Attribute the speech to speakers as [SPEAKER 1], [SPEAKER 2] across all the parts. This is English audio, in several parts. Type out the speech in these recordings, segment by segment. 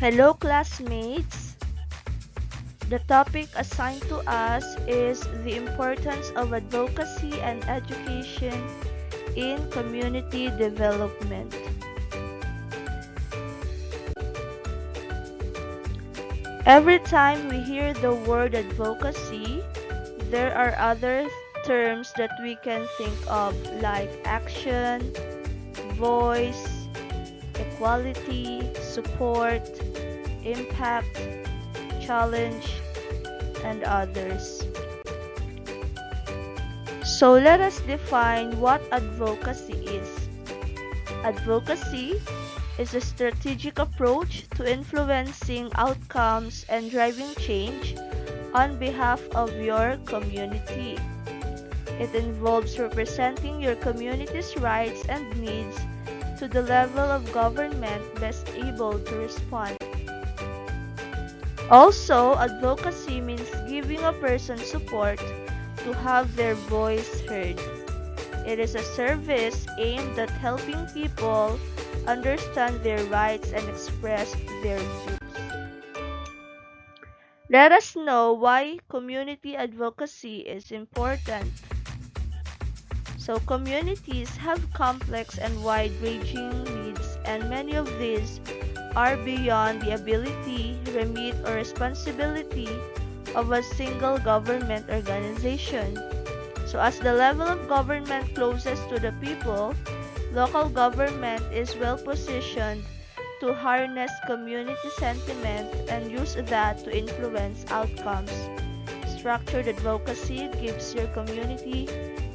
[SPEAKER 1] Hello, classmates. The topic assigned to us is the importance of advocacy and education in community development. Every time we hear the word advocacy, there are other terms that we can think of like action, voice, equality, support, impact, challenge, and others. So let us define what advocacy is. Advocacy is a strategic approach to influencing outcomes and driving change on behalf of your community. It involves representing your community's rights and needs to the level of government best able to respond. Also, advocacy means giving a person support to have their voice heard. It is a service aimed at helping people understand their rights and express their views. Let us know why community advocacy is important. So, communities have complex and wide-ranging needs, and many of these are beyond the ability, remit, or responsibility of a single government organization. So as the level of government closest to the people, local government is well positioned to harness community sentiment and use that to influence outcomes. Structured advocacy gives your community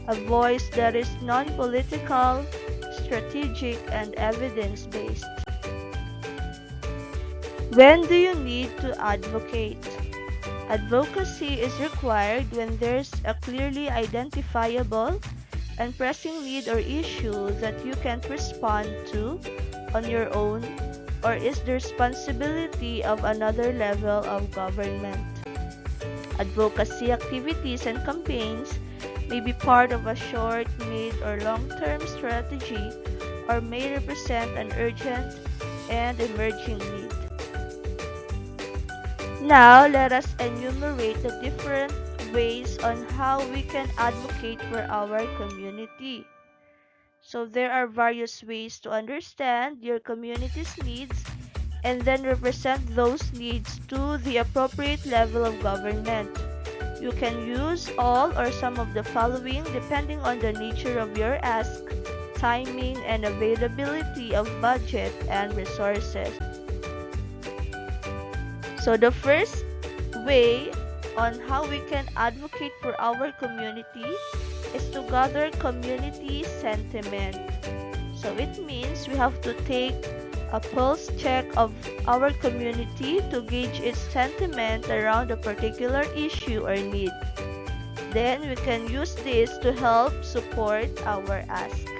[SPEAKER 1] a voice that is non-political, strategic, and evidence-based. When do you need to advocate? Advocacy is required when there's a clearly identifiable and pressing need or issue that you can't respond to on your own or is the responsibility of another level of government. Advocacy activities and campaigns may be part of a short, mid, or long-term strategy or may represent an urgent and emerging need. Now, let us enumerate the different ways on how we can advocate for our community. So, there are various ways to understand your community's needs and then represent those needs to the appropriate level of government. You can use all or some of the following depending on the nature of your ask, timing, and availability of budget and resources. So the first way on how we can advocate for our community is to gather community sentiment. So it means we have to take a pulse check of our community to gauge its sentiment around a particular issue or need. Then we can use this to help support our ask.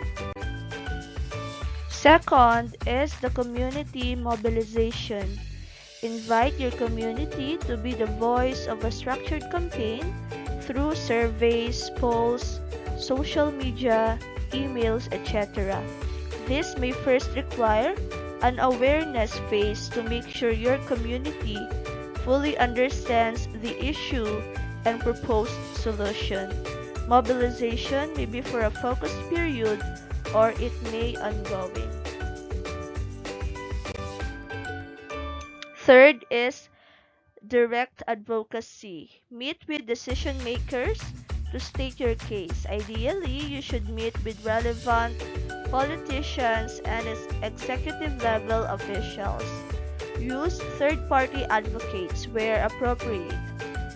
[SPEAKER 1] Second is the community mobilization. Invite your community to be the voice of a structured campaign through surveys, polls, social media, emails, etc. This may first require an awareness phase to make sure your community fully understands the issue and proposed solution. Mobilization may be for a focused period or it may ongoing. Third is direct advocacy. Meet with decision makers to state your case. Ideally, you should meet with relevant politicians and executive level officials. Use third-party advocates where appropriate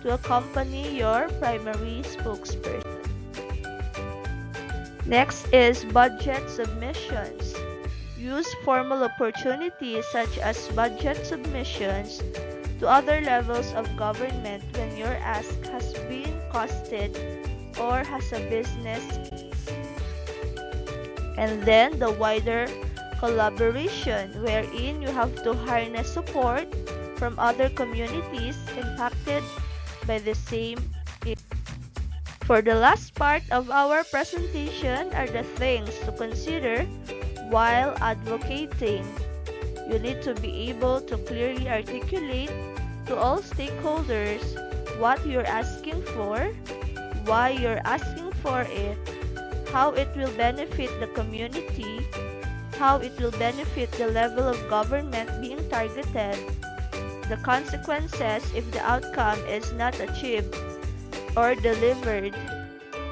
[SPEAKER 1] to accompany your primary spokesperson. Next is budget submissions. Use formal opportunities such as budget submissions to other levels of government when your ask has been costed or has a business case. And then the wider collaboration wherein you have to harness support from other communities impacted by the same issue. For the last part of our presentation are the things to consider while advocating. You need to be able to clearly articulate to all stakeholders what you're asking for, why you're asking for it, how it will benefit the community, how it will benefit the level of government being targeted, the consequences if the outcome is not achieved or delivered,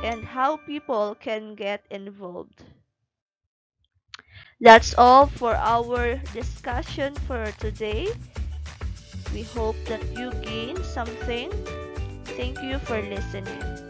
[SPEAKER 1] and how people can get involved. That's all for our discussion for today. We hope that you gain something. Thank you for listening.